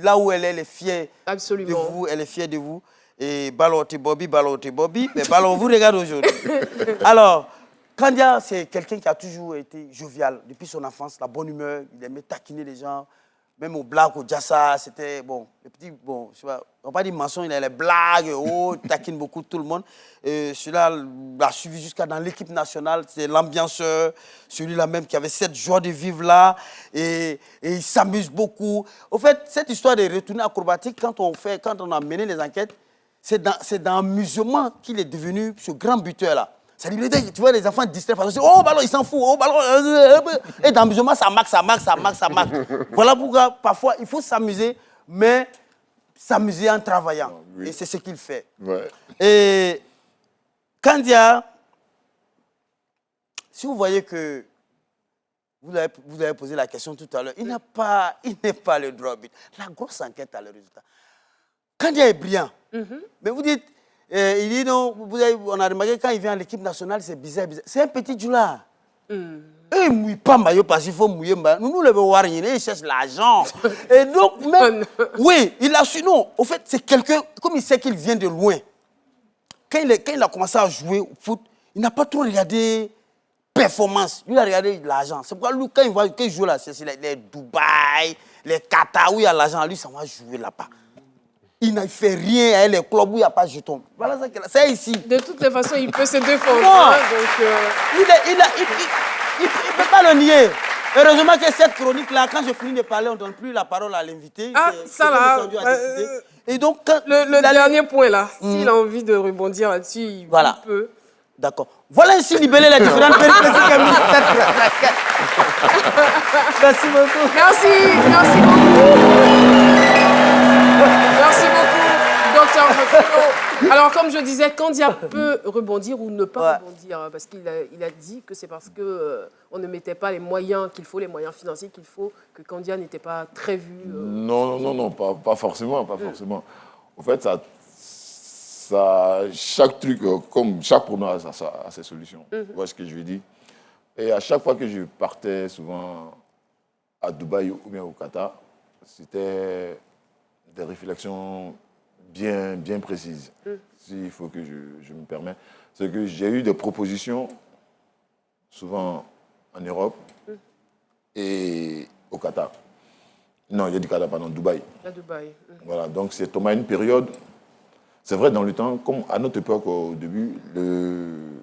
S9: là où elle est fière de vous, elle est fière de vous. Et balote Bobby. Mais Ballon vous regarde aujourd'hui. Alors, Kandia, c'est quelqu'un qui a toujours été jovial. Depuis son enfance, la bonne humeur, il aimait taquiner les gens. Même au blague, au jassa, c'était bon. Les petits, bon, je sais pas, on va pas dire mensonge, il a les blagues, il taquine beaucoup tout le monde. Et celui-là l'a suivi jusqu'à dans l'équipe nationale, c'est l'ambianceur, celui-là même qui avait cette joie de vivre là, et il s'amuse beaucoup. Au fait, cette histoire de retourner acrobatique, quand on a mené les enquêtes, c'est dans l'amusement qu'il est devenu ce grand buteur-là. Ça dit, tu vois les enfants distraits, oh ballon, il s'en fout, oh ballon, et dans l'amusement, ça marque. Voilà pourquoi, parfois, il faut s'amuser, mais s'amuser en travaillant. Oui. Et c'est ce qu'il fait. Ouais. Et Kandia, si vous voyez que vous avez posé la question tout à l'heure, il n'est pas le droit but. La grosse enquête a le résultat. Kandia est brillant, mais vous dites, il dit non, on a remarqué quand il vient à l'équipe nationale, c'est bizarre. C'est un petit Djoula. Et il ne mouille pas maillot parce qu'il faut mouiller. Nous le voir, il cherche l'argent. Et donc, même, oui, il a su. Non, au fait, c'est quelqu'un, comme il sait qu'il vient de loin, quand il a commencé à jouer au foot, il n'a pas trop regardé performance. Lui, il a regardé l'argent. C'est pourquoi lui, quand il joue là, c'est les Dubaï, les Qatar, où il y a l'argent, lui, ça va jouer là-bas. Il ne fait rien à les clubs où il n'y a pas de jeton. Voilà, c'est ici.
S5: De toutes les façons, il peut se défendre.
S9: Non. Il ne peut pas le nier. Heureusement que cette chronique-là, quand je finis de parler, on ne donne plus la parole à l'invité.
S5: Ah, ça là.
S9: Et donc,
S5: le dernier point là, s'il a envie de rebondir là-dessus, il peut.
S9: D'accord. Voilà ainsi libellé les différentes péripéties qu'a mis cette chronique. Merci beaucoup.
S5: Merci beaucoup. Merci beaucoup, docteur Philo. Alors, comme je disais, Kandia peut rebondir ou ne pas rebondir, parce qu'il a dit que c'est parce qu'on ne mettait pas les moyens qu'il faut, les moyens financiers qu'il faut, que Kandia n'était pas très vu.
S10: Non, pas forcément, pas forcément. En fait, chaque truc, comme chaque problème a ses solutions. Vous voyez ce que je veux dire? Et à chaque fois que je partais, souvent à Dubaï ou bien au Qatar, c'était des réflexions bien précises. S'il faut que je me permette. C'est que j'ai eu des propositions, souvent en Europe et au Qatar. Non, il y a du Qatar, pardon, Dubaï.
S5: À Dubaï.
S10: Voilà, donc c'est Thomas une période. C'est vrai, dans le temps, comme à notre époque, au début, le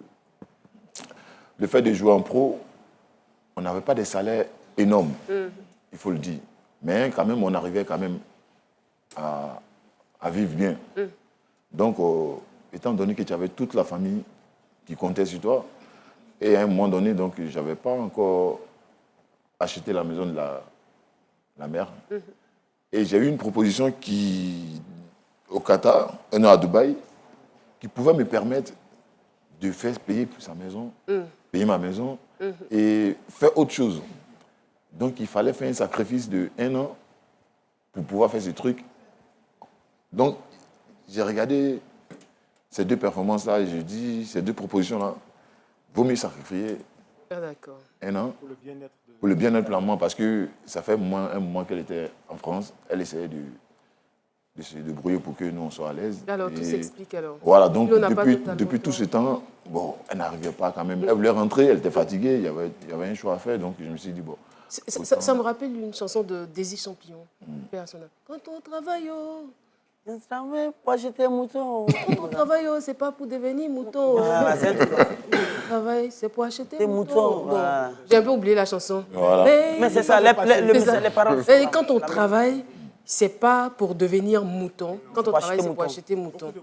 S10: fait de jouer en pro, on n'avait pas des salaires énormes, il faut le dire. Mais quand même, on arrivait quand même à vivre bien. Donc, étant donné que tu avais toute la famille qui comptait sur toi, et à un moment donné, donc, je n'avais pas encore acheté la maison de la mère. Et j'ai eu une proposition au Qatar, à Dubaï, qui pouvait me permettre de faire payer sa maison, payer ma maison et faire autre chose. Donc, il fallait faire un sacrifice de 1 an pour pouvoir faire ce truc. Donc, j'ai regardé ces 2 performances-là et je dis, ces 2 propositions-là, vaut mieux sacrifier 1 an pour le bien-être de maman, parce que ça fait un moment qu'elle était en France. Elle essayait de se débrouiller pour que nous, on soit à l'aise.
S5: Alors, tout s'explique alors.
S10: Voilà, donc depuis tout ce temps, bon, elle n'arrivait pas quand même. Elle voulait rentrer, elle était fatiguée, il y avait un choix à faire, donc je me suis dit, bon.
S5: Ça me rappelle une chanson de Daisy Champignon, personnel. Quand on travaille,
S9: on travaille pour acheter un mouton.
S5: Quand on travaille, c'est pas pour devenir mouton.
S9: Voilà,
S5: on travaille, c'est pour acheter des moutons.
S9: Voilà.
S5: J'ai un peu oublié la chanson.
S10: Voilà.
S9: Mais c'est ça, les paroles.
S5: Et quand on travaille, c'est pas pour devenir mouton. Quand on travaille, c'est pour acheter mouton.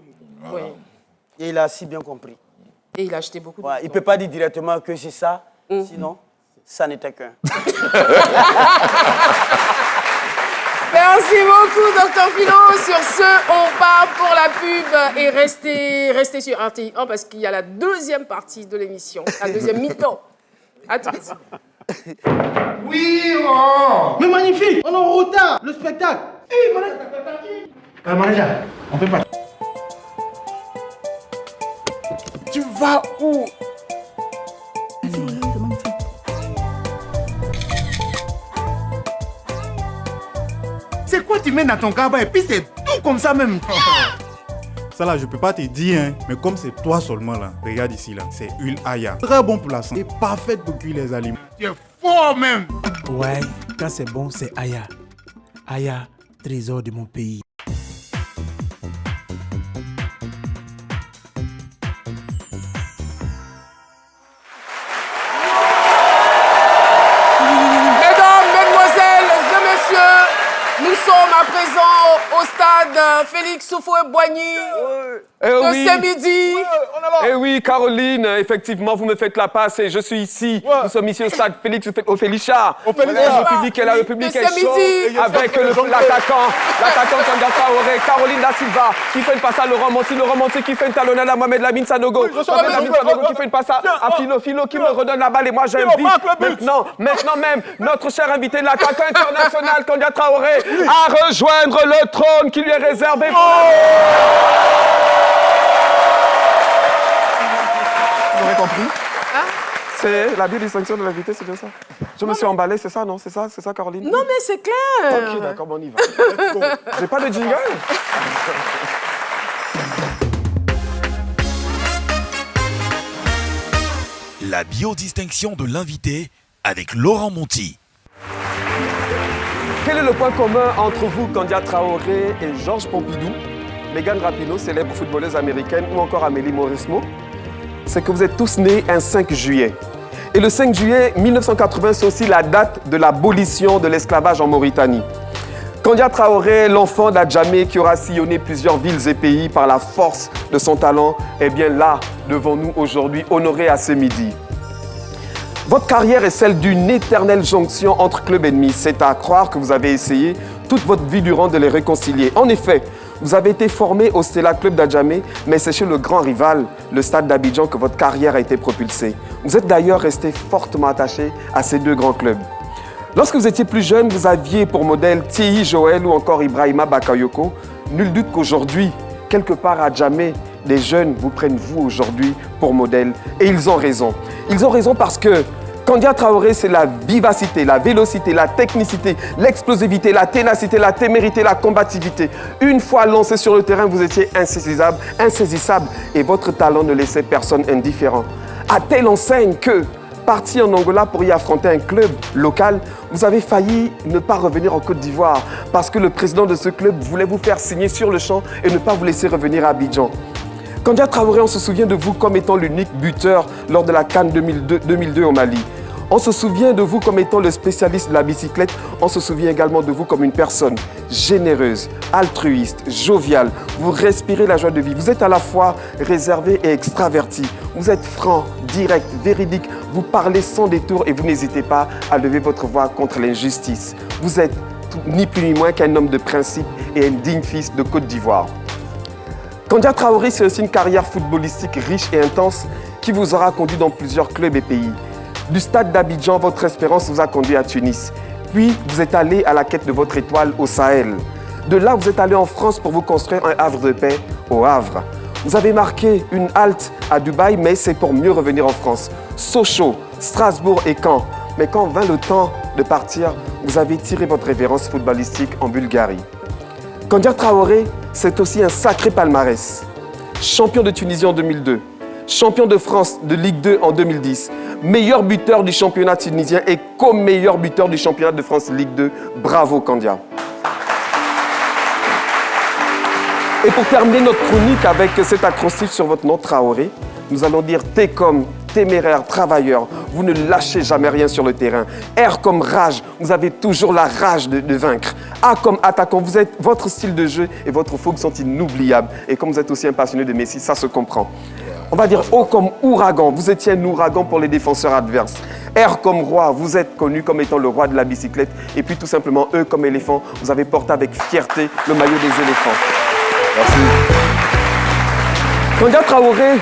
S9: Oui. Et il a si bien compris.
S5: Et il a acheté beaucoup de
S9: Il ne peut pas dire directement que c'est ça, sinon, ça n'était qu'un.
S5: Merci beaucoup, Dr Philo. Sur ce, on part pour la pub et restez sur RTI 1 parce qu'il y a la deuxième partie de l'émission, la deuxième mi-temps. À tout de suite.
S14: Oui, oh. Mais magnifique, on est en retard, le spectacle. Manager, on peut pas.
S8: Tu vas où?
S14: C'est quoi tu mets dans ton cabas et puis c'est tout comme ça même.
S15: Ça là, je peux pas te dire, hein, mais comme c'est toi seulement là, regarde ici là, c'est huile Aya. Très bon pour la santé et parfaite pour cuire les aliments.
S14: Tu es fort même.
S1: Ouais, quand c'est bon, c'est Aya. Aya, trésor de mon pays.
S5: Mesdames, mesdemoiselles et messieurs, nous sommes à présent au stade Félix Houphouët-Boigny de ce midi.
S6: Eh oui, Caroline, effectivement, vous me faites la passe et je suis ici. Nous sommes ici au stade Félix Houphouët-Boigny. Le public est là, le public est chaud. Avec l'attaquant Kanda Traoré, Caroline Da Silva qui fait une passe à Laurent Monti qui fait une talonnade à Mohamed Lamine Sanogo. Mohamed Lamine Sanogo qui fait une passe à Philo qui me redonne la balle et moi j'invite maintenant même notre cher invité, l'attaquant international Kanda Traoré, à rejoindre le trône qui lui est réservé. Vous aurez compris? C'est la biodistinction de l'invité, c'est bien ça? Je me suis emballé, c'est ça, non? C'est ça, Caroline?
S5: Non, mais c'est clair.
S6: Ok, d'accord, bon, on y va. J'ai pas de jingle?
S7: La biodistinction de l'invité avec Laurent Monti.
S6: Quel est le point commun entre vous, Kandia Traoré et Georges Pompidou, Megan Rapinoe, célèbre footballeuse américaine, ou encore Amélie Mauresmo? C'est que vous êtes tous nés un 5 juillet. Et le 5 juillet 1980, c'est aussi la date de l'abolition de l'esclavage en Mauritanie. Kandia Traoré, l'enfant d'Adjamé qui aura sillonné plusieurs villes et pays par la force de son talent, est bien là, devant nous aujourd'hui, honoré à ce midi. Votre carrière est celle d'une éternelle jonction entre clubs ennemis. C'est à croire que vous avez essayé toute votre vie durant de les réconcilier. En effet, vous avez été formé au Stella Club d'Adjamé, mais c'est chez le grand rival, le Stade d'Abidjan, que votre carrière a été propulsée. Vous êtes d'ailleurs resté fortement attaché à ces deux grands clubs. Lorsque vous étiez plus jeune, vous aviez pour modèle Thierry Joël ou encore Ibrahima Bakayoko. Nul doute qu'aujourd'hui, quelque part à Adjamé, les jeunes vous prennent vous aujourd'hui pour modèle. Et ils ont raison. Ils ont raison parce que Kandia Traoré, c'est la vivacité, la vélocité, la technicité, l'explosivité, la ténacité, la témérité, la combativité. Une fois lancé sur le terrain, vous étiez insaisissable et votre talent ne laissait personne indifférent. À telle enseigne que, parti en Angola pour y affronter un club local, vous avez failli ne pas revenir en Côte d'Ivoire parce que le président de ce club voulait vous faire signer sur le champ et ne pas vous laisser revenir à Abidjan. Kandia Traoré, on se souvient de vous comme étant l'unique buteur lors de la CAN 2002 au Mali. On se souvient de vous comme étant le spécialiste de la bicyclette. On se souvient également de vous comme une personne généreuse, altruiste, joviale. Vous respirez la joie de vivre. Vous êtes à la fois réservé et extraverti. Vous êtes franc, direct, véridique. Vous parlez sans détour et vous n'hésitez pas à lever votre voix contre l'injustice. Vous êtes ni plus ni moins qu'un homme de principe et un digne fils de Côte d'Ivoire. Kandia Traoré, c'est aussi une carrière footballistique riche et intense qui vous aura conduit dans plusieurs clubs et pays. Du stade d'Abidjan, votre espérance vous a conduit à Tunis. Puis, vous êtes allé à la quête de votre étoile au Sahel. De là, vous êtes allé en France pour vous construire un havre de paix au Havre. Vous avez marqué une halte à Dubaï, mais c'est pour mieux revenir en France. Sochaux, Strasbourg et Caen. Mais quand vint le temps de partir, vous avez tiré votre révérence footballistique en Bulgarie. Kandia Traoré, c'est aussi un sacré palmarès. Champion de Tunisie en 2002, champion de France de Ligue 2 en 2010, meilleur buteur du championnat tunisien et co-meilleur buteur du championnat de France Ligue 2. Bravo Kandia. Et pour terminer notre chronique avec cet acrostiche sur votre nom Traoré, nous allons dire T comme téméraire, travailleur, vous ne lâchez jamais rien sur le terrain. R comme rage, vous avez toujours la rage de vaincre. A comme attaquant, votre style de jeu et votre fougue sont inoubliables. Et comme vous êtes aussi un passionné de Messi, ça se comprend. On va dire O comme ouragan. Vous étiez un ouragan pour les défenseurs adverses. R comme roi. Vous êtes connu comme étant le roi de la bicyclette. Et puis tout simplement E comme éléphant. Vous avez porté avec fierté le maillot des éléphants.
S10: Merci.
S6: Kandia Traoré,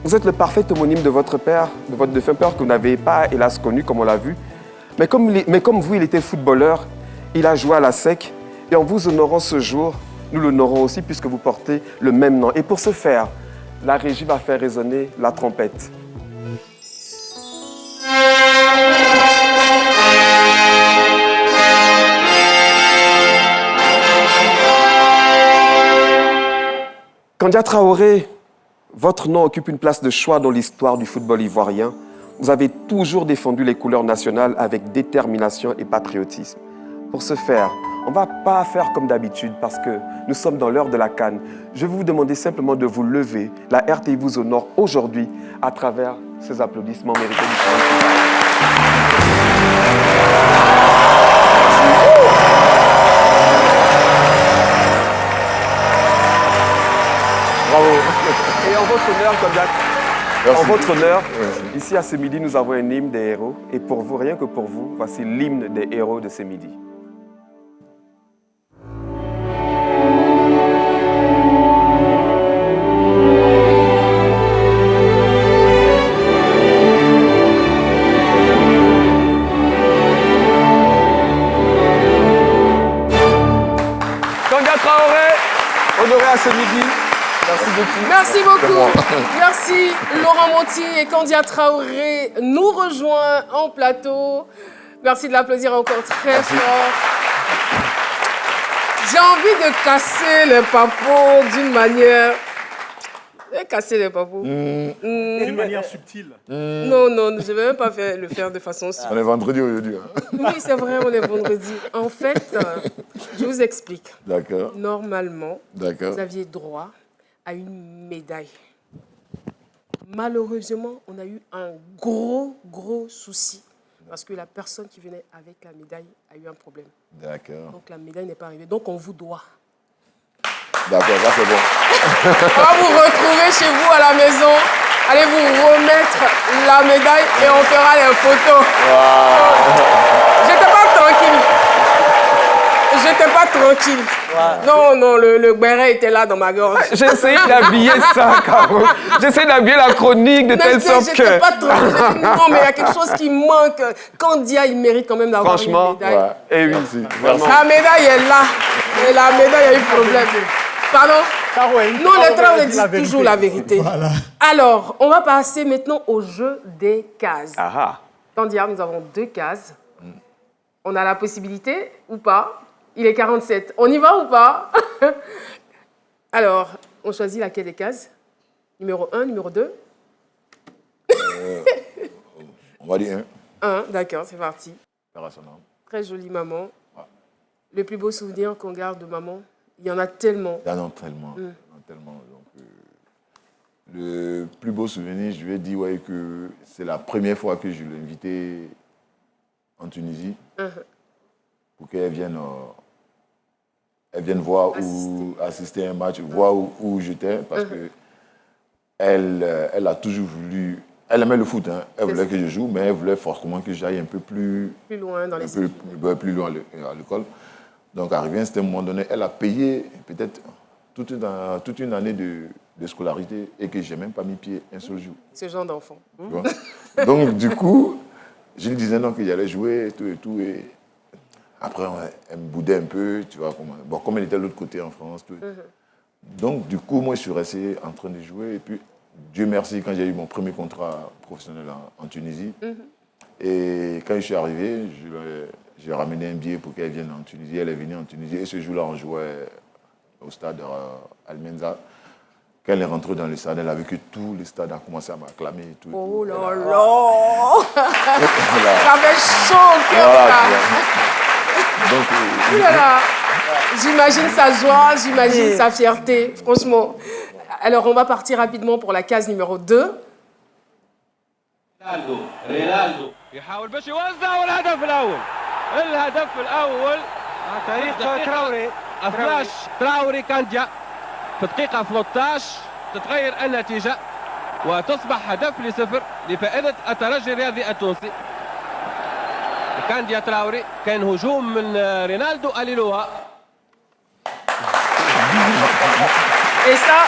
S6: vous êtes le parfait homonyme de votre père, de votre défunt père que vous n'avez pas, hélas, connu, comme on l'a vu. Mais comme vous, il était footballeur, il a joué à la SEC. Et en vous honorant ce jour, nous l'honorons aussi puisque vous portez le même nom. Et pour ce faire, la régie va faire résonner la trompette. Kandia Traoré, votre nom occupe une place de choix dans l'histoire du football ivoirien. Vous avez toujours défendu les couleurs nationales avec détermination et patriotisme. Pour ce faire, on ne va pas faire comme d'habitude parce que nous sommes dans l'heure de la CAN. Je vais vous demander simplement de vous lever. La RTI vous honore aujourd'hui à travers ces applaudissements mérités du public.
S10: Bravo.
S6: Et en votre honneur, Kandia,
S10: Merci.
S6: en votre honneur,
S10: Merci.
S6: ici à ce midi, nous avons un hymne des héros. Et pour vous, rien que pour vous, voici l'hymne des héros de ce midi. Kandia Traoré, honoré à ce midi. Merci beaucoup.
S5: Merci beaucoup. Merci Laurent Monti et Kandia Traoré nous rejoint en plateau. Merci de l'applaudir encore très fort. J'ai envie de casser les papos d'une manière... Casser les papos.
S15: D'une manière subtile.
S5: Non, je ne vais même pas le faire de façon subtile.
S10: On est vendredi aujourd'hui. Hein.
S5: Oui, c'est vrai, on est vendredi. En fait, je vous explique.
S10: D'accord.
S5: Normalement,
S10: D'accord.
S5: vous aviez droit à une médaille. Malheureusement, on a eu un gros souci parce que la personne qui venait avec la médaille a eu un problème.
S10: D'accord.
S5: Donc la médaille n'est pas arrivée. Donc on vous doit.
S10: D'accord, ça c'est bon.
S5: On va vous retrouver chez vous à la maison. Allez vous remettre la médaille et on fera les photos. J'étais pas tranquille. J'étais pas tranquille. Non, le béret était là dans ma gorge.
S6: J'ai essayé d'habiller ça, Caro. J'ai essayé d'habiller la chronique de telle sorte que...
S5: J'étais pas tranquille. Non, mais il y a quelque chose qui manque. Kandia, il mérite quand même d'avoir une médaille.
S6: Franchement, et oui.
S5: La médaille est là. Et la médaille a eu problème. Pardon? Non, les Traoré disent toujours la vérité. Voilà. Alors, on va passer maintenant au jeu des cases. Kandia, nous avons 2 cases. On a la possibilité ou pas? Il est 47. On y va ou pas? Alors, on choisit laquelle des cases? Numéro 1, numéro 2?
S10: On va dire
S5: 1. 1, d'accord, c'est parti. Très jolie maman. Le plus beau souvenir qu'on garde de maman, il y en a tellement.
S10: Il y en a tellement. Il y en a tellement. Donc, le plus beau souvenir, je lui ai dit que c'est la première fois que je l'ai invitée en Tunisie pour qu'elle vienne voir ou assister à un match, voir où j'étais, parce que elle a toujours voulu... Elle aimait le foot, hein. Elle voulait que je joue, mais elle voulait forcément que j'aille un peu plus
S5: loin dans les
S10: plus loin à l'école. Donc, arrivé à un certain moment donné, elle a payé peut-être toute une année de scolarité et que je n'ai même pas mis pied un seul jour.
S5: Ce genre d'enfant.
S10: Donc, du coup, je lui disais non, qu'il allait jouer et tout. Et après, elle me boudait un peu, tu vois. Comme elle était de l'autre côté en France. Tout. Donc, du coup, moi, je suis resté en train de jouer. Et puis, Dieu merci, quand j'ai eu mon premier contrat professionnel en Tunisie, et quand je suis arrivé, j'ai ramené un billet pour qu'elle vienne en Tunisie. Elle est venue en Tunisie. Et ce jour-là, on jouait au stade Al-Menza. Quand elle est rentrée dans le stade, elle a vu que tout le stade a commencé à m'acclamer. Et tout.
S5: Oh là là! Ça fait chaud au cœur, ça. J'imagine sa joie, j'imagine sa fierté, franchement. Alors, on va partir rapidement pour la case numéro 2.
S16: رينالدو يحاول باش يوزع والهدف الاول تاريخ تراوري 12 تراوري كانديا في دقيقه 13 تتغير النتيجة وتصبح هدف ل0 لفائدة الترجي الرياضي التونسي. كانديا تراوري كان هجوم من رينالدو أليلوا.
S5: Et ça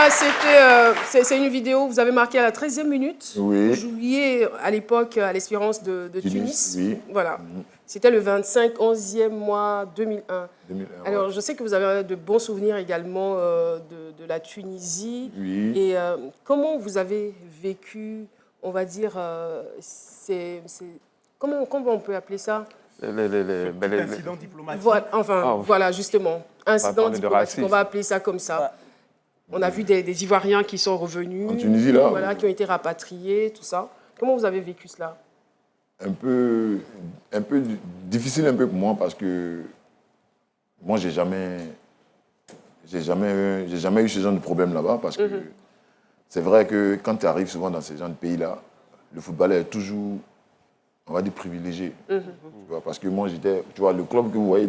S5: c'était, c'est une vidéo, vous avez marqué à la 13e minute.
S10: Oui.
S5: Vous jouiez à l'époque à l'Espérance de Tunis.
S10: Oui.
S5: Voilà. C'était le 25-11e mois 2001. Alors, je sais que vous avez de bons souvenirs également de la Tunisie.
S10: Oui.
S5: Et comment vous avez vécu, on va dire, comment on peut appeler ça?
S8: Incident diplomatique.
S5: Voilà, enfin, voilà, justement. Incident diplomatique, on va appeler ça comme ça. On a vu des Ivoiriens qui sont revenus.
S10: En Tunisie, là.
S5: Voilà, qui ont été rapatriés, tout ça. Comment vous avez vécu cela?
S10: Un peu difficile un peu pour moi parce que moi, j'ai jamais eu ce genre de problème là-bas parce que c'est vrai que quand tu arrives souvent dans ces genre de pays-là, le football est toujours, on va dire, privilégié. Tu vois, parce que moi, tu vois, le club que vous voyez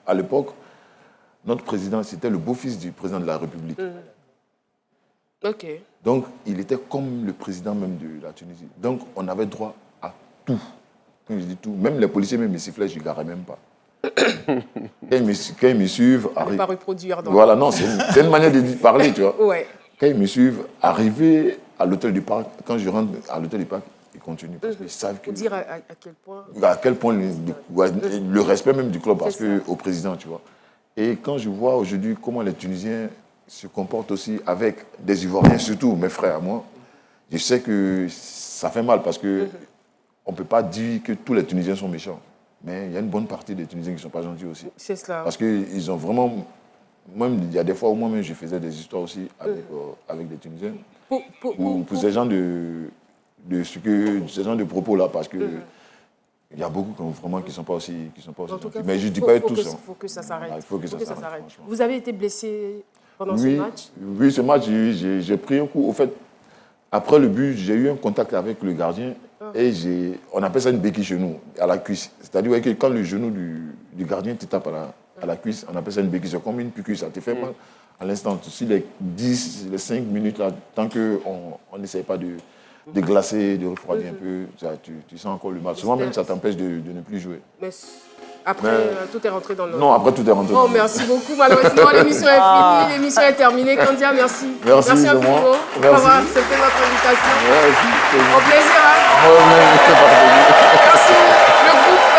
S10: à l'époque, notre président, c'était le beau-fils du président de la République.
S5: Ok.
S10: Donc, il était comme le président même de la Tunisie. Donc, on avait droit à tout. Quand je dis tout, même les policiers, même les sifflets, je ne garais même pas. Quand ils me suivent...
S5: On ne peut pas reproduire. Donc.
S10: Voilà, non, c'est une manière de parler, tu vois.
S5: Ouais.
S10: Quand ils me suivent, arriver à l'hôtel du parc, quand je rentre à l'hôtel du parc, ils continuent. Parce qu'ils savent que...
S5: Pour dire à quel point...
S10: À quel point le respect même du club, parce qu'au président, tu vois. Et quand je vois aujourd'hui comment les Tunisiens se comportent aussi avec des Ivoiriens, surtout mes frères à moi, je sais que ça fait mal parce que on ne peut pas dire que tous les Tunisiens sont méchants. Mais il y a une bonne partie des Tunisiens qui ne sont pas gentils aussi.
S5: C'est cela.
S10: Parce qu'ils ont vraiment... Même, il y a des fois où moi-même je faisais des histoires aussi avec des Tunisiens. Pour ces gens ces gens de propos-là, parce que... Il y a beaucoup vraiment qui ne sont pas aussi gentils. Mais je ne dis pas tous.
S5: Il faut que ça s'arrête.
S10: Il faut que ça s'arrête.
S5: Vous avez été blessé pendant ce match?
S10: Oui, ce match, j'ai pris un coup. Au fait, après le but, j'ai eu un contact avec le gardien et on appelle ça une béquille chez nous, à la cuisse. C'est-à-dire que quand le genou du gardien te tape à la cuisse, on appelle ça une béquille. C'est comme une piqûre, ça te fait mal à l'instant. Si les 5 minutes, là, tant qu'on n'essaie pas de glacer, de refroidir un peu, tu sens encore le mal. Souvent même, ça t'empêche de ne plus jouer.
S5: Mais après, tout est rentré dans le...
S10: Non, après, tout est rentré dans le...
S5: merci beaucoup. Malheureusement, l'émission est finie, l'émission est terminée. Candia, merci.
S10: Merci
S5: infiniment d'avoir accepté notre invitation. Au plaisir. Merci. Le groupe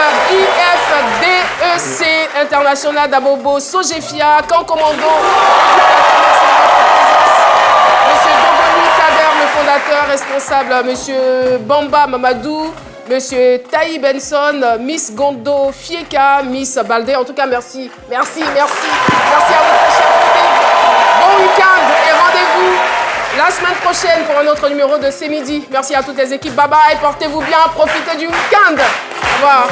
S5: IFDEC International d'Abobo, Sogefia, Camp Commando. Fondateur, responsable, Monsieur Bamba Mamadou, Monsieur Taï Benson, Miss Gondo Fieka, Miss Baldé. En tout cas, merci. Merci à vous, très chers amis. Bon week-end et rendez-vous la semaine prochaine pour un autre numéro de C'est Midi. Merci à toutes les équipes. Bye bye, portez-vous bien, profitez du week-end. Au revoir.